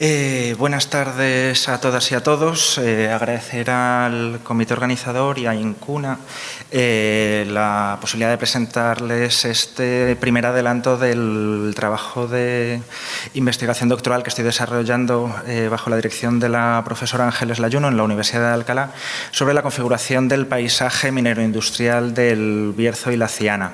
Buenas tardes a todas y a todos. Agradecer al comité organizador y a Incuna la posibilidad de presentarles este primer adelanto del trabajo de investigación doctoral que estoy desarrollando bajo la dirección de la profesora Ángeles Layuno en la Universidad de Alcalá sobre la configuración del paisaje minero-industrial del Bierzo y la Ciana.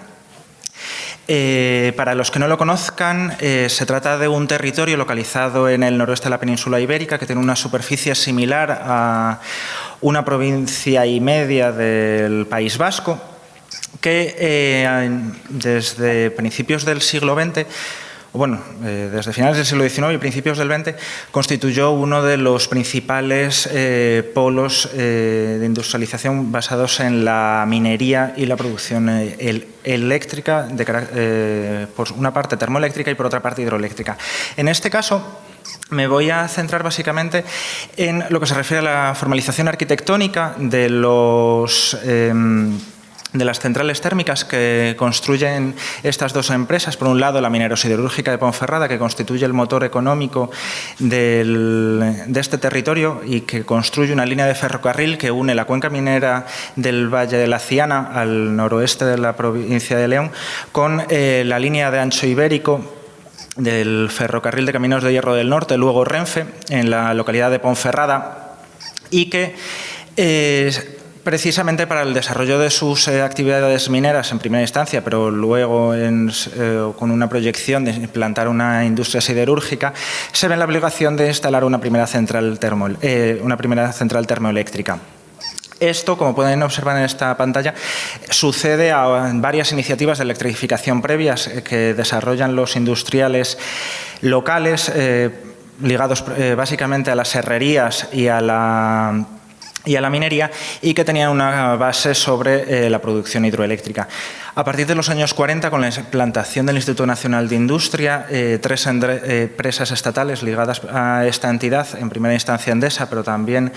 Para los que no lo conozcan, se trata de un territorio localizado en el noroeste de la península ibérica que tiene una superficie similar a una provincia y media del País Vasco, que desde principios del siglo XX, desde finales del siglo XIX y principios del XX, constituyó uno de los principales polos de industrialización basados en la minería y la producción eléctrica, por una parte termoeléctrica y por otra parte hidroeléctrica. En este caso, me voy a centrar básicamente en lo que se refiere a la formalización arquitectónica de las centrales térmicas que construyen estas dos empresas. Por un lado, la minero-siderúrgica de Ponferrada, que constituye el motor económico de este territorio y que construye una línea de ferrocarril que une la cuenca minera del Valle de la Ciana al noroeste de la provincia de León con la línea de ancho ibérico del ferrocarril de Caminos de Hierro del Norte, luego Renfe, en la localidad de Ponferrada, y que precisamente para el desarrollo de sus actividades mineras en primera instancia, pero luego con una proyección de implantar una industria siderúrgica, se ve la obligación de instalar una primera central termoeléctrica. Esto, como pueden observar en esta pantalla, sucede a varias iniciativas de electrificación previas que desarrollan los industriales locales, ligados básicamente a las herrerías y a la minería, y que tenían una base sobre la producción hidroeléctrica. A partir de los años 40, con la implantación del Instituto Nacional de Industria, tres empresas estatales ligadas a esta entidad, en primera instancia Endesa, pero también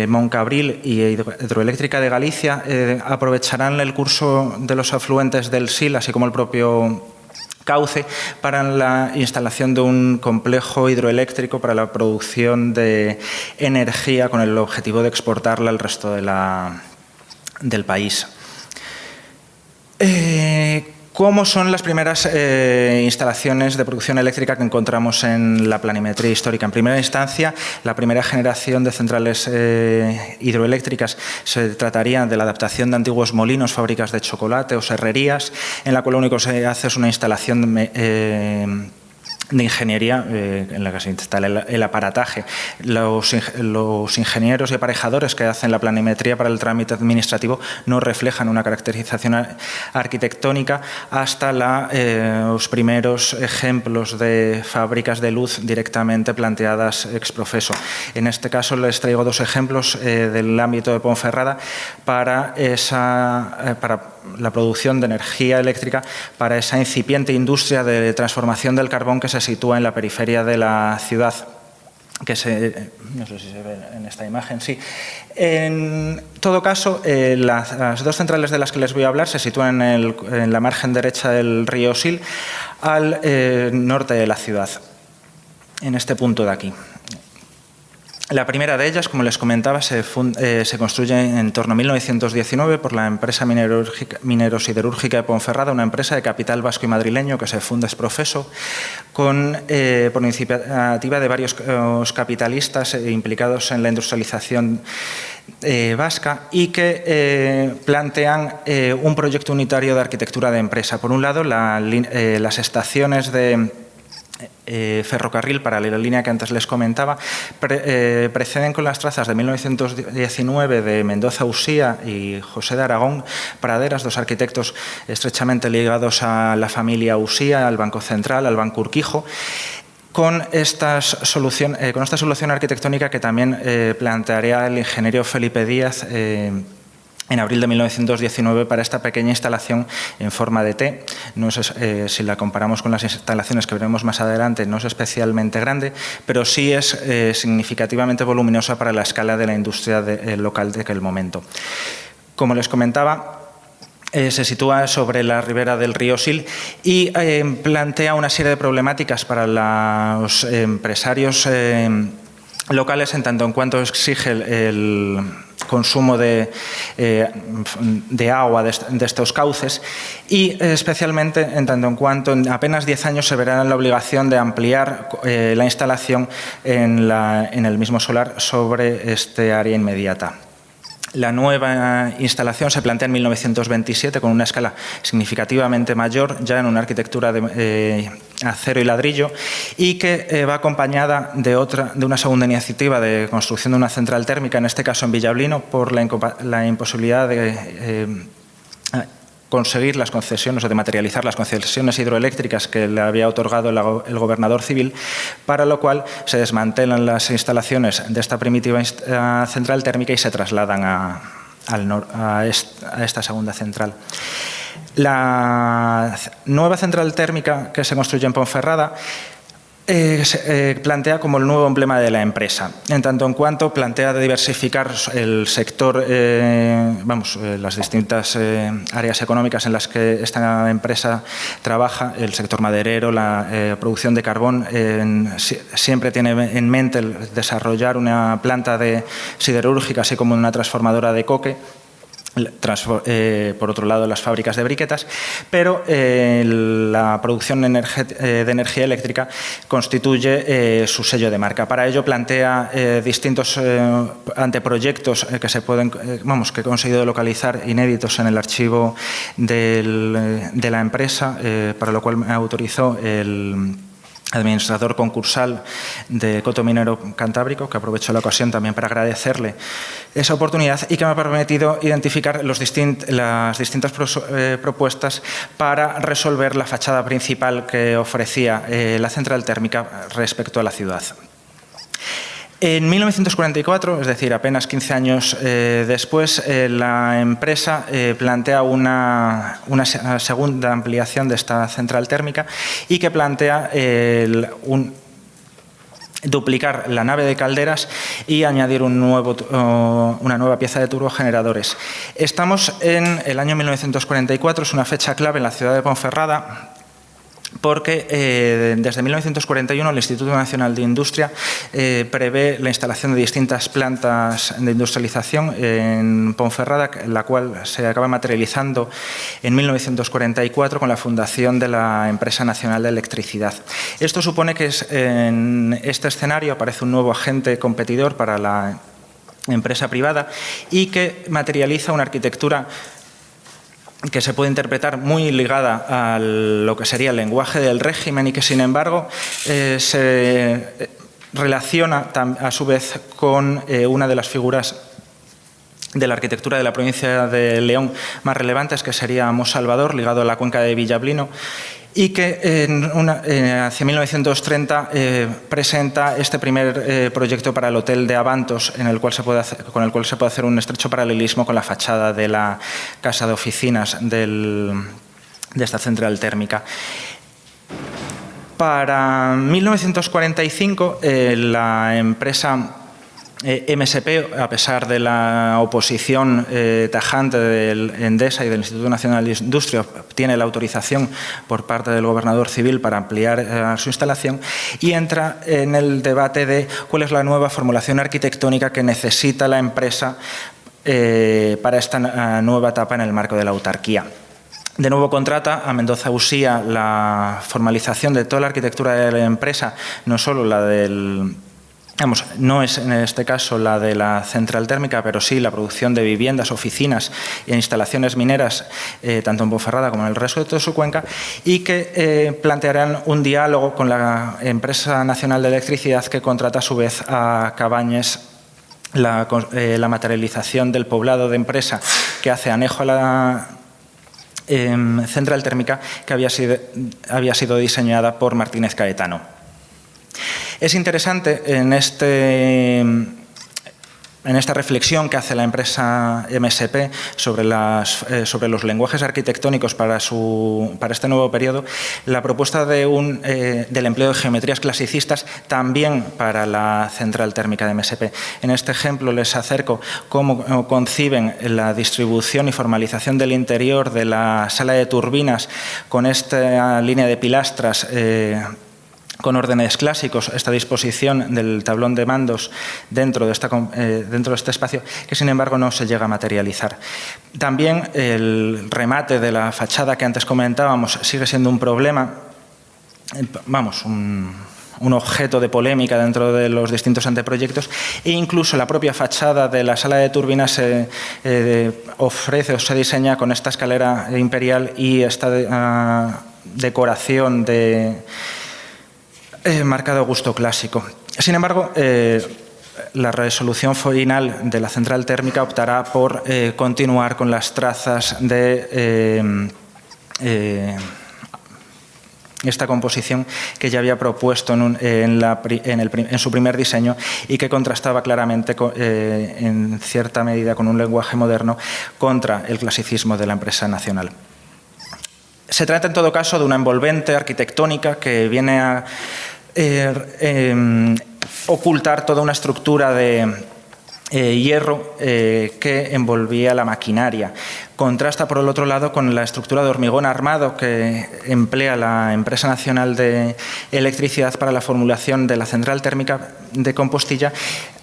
Moncabril y Hidroeléctrica de Galicia, aprovecharán el curso de los afluentes del Sil, así como el propio cauce, para la instalación de un complejo hidroeléctrico para la producción de energía con el objetivo de exportarla al resto del país. ¿Cómo son las primeras instalaciones de producción eléctrica que encontramos en la planimetría histórica? En primera instancia, la primera generación de centrales hidroeléctricas se trataría de la adaptación de antiguos molinos, fábricas de chocolate o serrerías, en la cual lo único que se hace es una instalación de ingeniería en la que se instala el aparataje. Los ingenieros y aparejadores que hacen la planimetría para el trámite administrativo no reflejan una caracterización arquitectónica hasta los primeros ejemplos de fábricas de luz directamente planteadas ex professo. En este caso les traigo dos ejemplos del ámbito de Ponferrada para la producción de energía eléctrica para esa incipiente industria de transformación del carbón que se sitúa en la periferia de la ciudad, no sé si se ve en esta imagen, sí. En todo caso, las dos centrales de las que les voy a hablar se sitúan en la margen derecha del río Sil, al norte de la ciudad, en este punto de aquí. La primera de ellas, como les comentaba, se construye en torno a 1919 por la empresa minero-siderúrgica de Ponferrada, una empresa de capital vasco y madrileño que se funda ex professo por iniciativa de varios capitalistas implicados en la industrialización vasca y que plantean un proyecto unitario de arquitectura de empresa. Por un lado, las estaciones de ferrocarril para la línea que antes les comentaba preceden con las trazas de 1919 de Mendoza Usía y José de Aragón Praderas, dos arquitectos estrechamente ligados a la familia Usía, al Banco Central, al Banco Urquijo, con esta solución arquitectónica que también plantearía el ingeniero Felipe Díaz en abril de 1919 para esta pequeña instalación en forma de T. No es, si la comparamos con las instalaciones que veremos más adelante, no es especialmente grande, pero sí es significativamente voluminosa para la escala de la industria local de aquel momento. Como les comentaba, se sitúa sobre la ribera del río Sil y plantea una serie de problemáticas para los empresarios locales, en tanto en cuanto exige el consumo de agua de estos cauces y especialmente en tanto en cuanto en apenas 10 años se verá en la obligación de ampliar la instalación en el mismo solar sobre este área inmediata. La nueva instalación se plantea en 1927 con una escala significativamente mayor, ya en una arquitectura de acero y ladrillo, y que va acompañada de una segunda iniciativa de construcción de una central térmica, en este caso en Villablino, por la imposibilidad de conseguir las concesiones o de materializar las concesiones hidroeléctricas que le había otorgado el gobernador civil, para lo cual se desmantelan las instalaciones de esta primitiva central térmica y se trasladan a esta segunda central. La nueva central térmica que se construye en Ponferrada plantea como el nuevo emblema de la empresa, en tanto en cuanto plantea diversificar el sector, las distintas áreas económicas en las que esta empresa trabaja, el sector maderero, la producción de carbón, siempre tiene en mente el desarrollar una planta siderúrgica, así como una transformadora de coque. Por otro lado, las fábricas de briquetas, pero la producción de energía eléctrica constituye su sello de marca. Para ello plantea distintos anteproyectos que he conseguido localizar inéditos en el archivo de la empresa, para lo cual me autorizó el administrador concursal de Coto Minero Cantábrico, que aprovecho la ocasión también para agradecerle esa oportunidad y que me ha permitido identificar las distintas propuestas para resolver la fachada principal que ofrecía la central térmica respecto a la ciudad. En 1944, es decir, apenas 15 años después, la empresa plantea una segunda ampliación de esta central térmica y que plantea duplicar la nave de calderas y añadir una nueva pieza de turbogeneradores. Estamos en el año 1944, es una fecha clave en la ciudad de Ponferrada, porque desde 1941 el Instituto Nacional de Industria prevé la instalación de distintas plantas de industrialización en Ponferrada, la cual se acaba materializando en 1944 con la fundación de la Empresa Nacional de Electricidad. Esto supone que en este escenario aparece un nuevo agente competidor para la empresa privada y que materializa una arquitectura que se puede interpretar muy ligada a lo que sería el lenguaje del régimen y que, sin embargo, se relaciona a su vez con una de las figuras de la arquitectura de la provincia de León más relevantes, que sería Mos Salvador, ligado a la cuenca de Villablino, y que hacia 1930 presenta este primer proyecto para el Hotel de Abantos, con el cual se puede hacer un estrecho paralelismo con la fachada de la casa de oficinas de esta central térmica. Para 1945, la empresa MSP, a pesar de la oposición tajante del Endesa y del Instituto Nacional de Industria, obtiene la autorización por parte del gobernador civil para ampliar su instalación y entra en el debate de cuál es la nueva formulación arquitectónica que necesita la empresa para esta nueva etapa en el marco de la autarquía. De nuevo contrata a Mendoza Usía la formalización de toda la arquitectura de la empresa, no solo la no es en este caso la de la central térmica, pero sí la producción de viviendas, oficinas e instalaciones mineras, tanto en Ponferrada como en el resto de toda su cuenca, y que plantearán un diálogo con la Empresa Nacional de Electricidad, que contrata a su vez a Cabañes la materialización del poblado de empresa que hace anejo a la central térmica, que había sido diseñada por Martínez Caetano. Es interesante en este En esta reflexión que hace la empresa MSP sobre los lenguajes arquitectónicos para este nuevo periodo, la propuesta del empleo de geometrías clasicistas también para la central térmica de MSP. En este ejemplo les acerco cómo conciben la distribución y formalización del interior de la sala de turbinas con esta línea de pilastras con órdenes clásicos, esta disposición del tablón de mandos dentro de este espacio, que sin embargo no se llega a materializar. También el remate de la fachada que antes comentábamos sigue siendo un problema, un objeto de polémica dentro de los distintos anteproyectos, e incluso la propia fachada de la sala de turbinas se ofrece o se diseña con esta escalera imperial y esta decoración marcado gusto clásico. Sin embargo, la resolución final de la central térmica optará por continuar con las trazas de esta composición que ya había propuesto en su primer diseño y que contrastaba claramente en cierta medida con un lenguaje moderno contra el clasicismo de la empresa nacional. Se trata en todo caso de una envolvente arquitectónica que viene a ocultar toda una estructura de hierro que envolvía la maquinaria. Contrasta, por el otro lado, con la estructura de hormigón armado que emplea la Empresa Nacional de Electricidad para la formulación de la central térmica de Compostilla,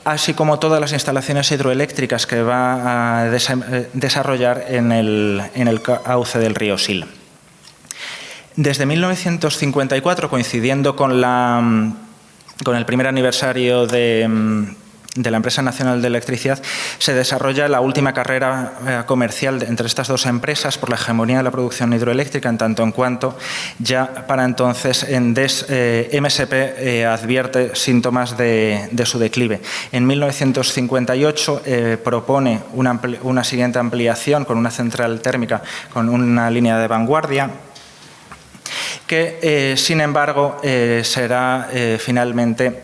así como todas las instalaciones hidroeléctricas que va a desarrollar en el cauce del río Sil. Desde 1954, coincidiendo con el primer aniversario de la Empresa Nacional de Electricidad, se desarrolla la última carrera comercial entre estas dos empresas por la hegemonía de la producción hidroeléctrica, en tanto en cuanto ya para entonces MSP advierte síntomas de su declive. En 1958 propone una siguiente ampliación con una central térmica con una línea de vanguardia, que sin embargo será finalmente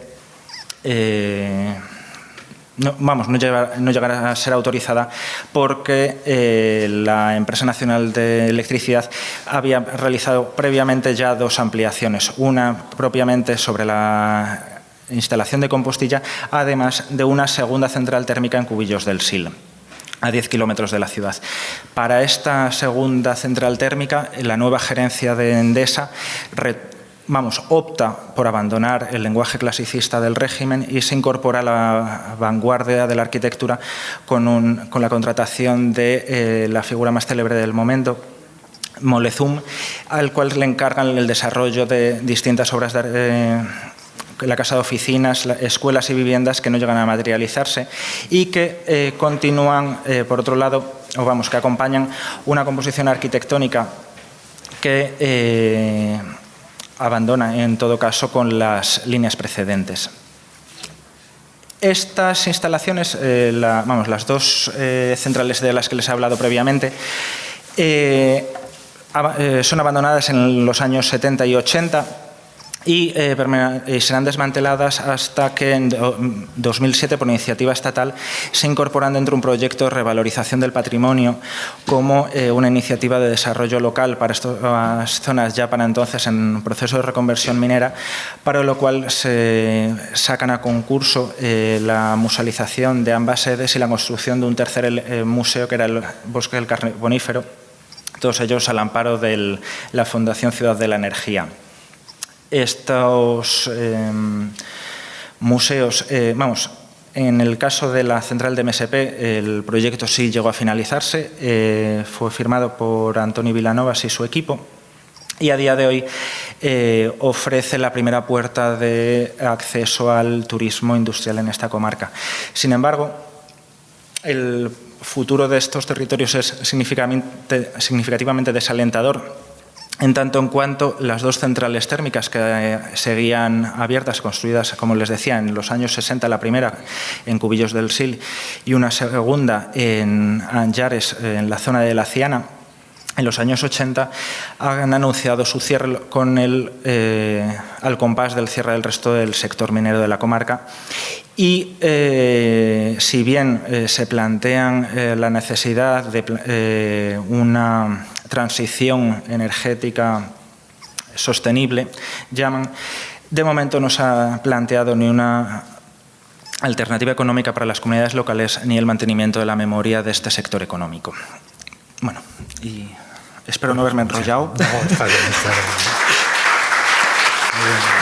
no llegará a ser autorizada porque la Empresa Nacional de Electricidad había realizado previamente ya dos ampliaciones, una propiamente sobre la instalación de Compostilla, además de una segunda central térmica en Cubillos del Sil, a 10 kilómetros de la ciudad. Para esta segunda central térmica, la nueva gerencia de Endesa opta por abandonar el lenguaje clasicista del régimen y se incorpora a la vanguardia de la arquitectura con la contratación de la figura más célebre del momento, Molezum, al cual le encargan el desarrollo de distintas obras de la casa de oficinas, escuelas y viviendas que no llegan a materializarse y que continúan, por otro lado, que acompañan una composición arquitectónica que abandona, en todo caso, con las líneas precedentes. Estas instalaciones, las dos centrales de las que les he hablado previamente, son abandonadas en los años 70 y 80 y serán desmanteladas hasta que en 2007, por iniciativa estatal, se incorporan dentro de un proyecto de revalorización del patrimonio como una iniciativa de desarrollo local para estas zonas ya para entonces en proceso de reconversión minera, para lo cual se sacan a concurso la musealización de ambas sedes y la construcción de un tercer museo que era el Bosque del Carbonífero, todos ellos al amparo de la Fundación Ciudad de la Energía. Estos museos, en el caso de la central de MSP, el proyecto sí llegó a finalizarse, fue firmado por Antoni Vilanovas y su equipo y a día de hoy ofrece la primera puerta de acceso al turismo industrial en esta comarca. Sin embargo, el futuro de estos territorios es significativamente desalentador, en tanto en cuanto las dos centrales térmicas que seguían abiertas, construidas, como les decía, en los años 60, la primera en Cubillos del Sil y una segunda en Anllares, en la zona de la Ciana, en los años 80 han anunciado su cierre al compás del cierre del resto del sector minero de la comarca. Y si bien se plantean la necesidad de una transición energética sostenible, llaman, de momento no se ha planteado ni una alternativa económica para las comunidades locales ni el mantenimiento de la memoria de este sector económico. Bueno, y espero no haberme enrollado. No, está bien, está bien. Muy bien.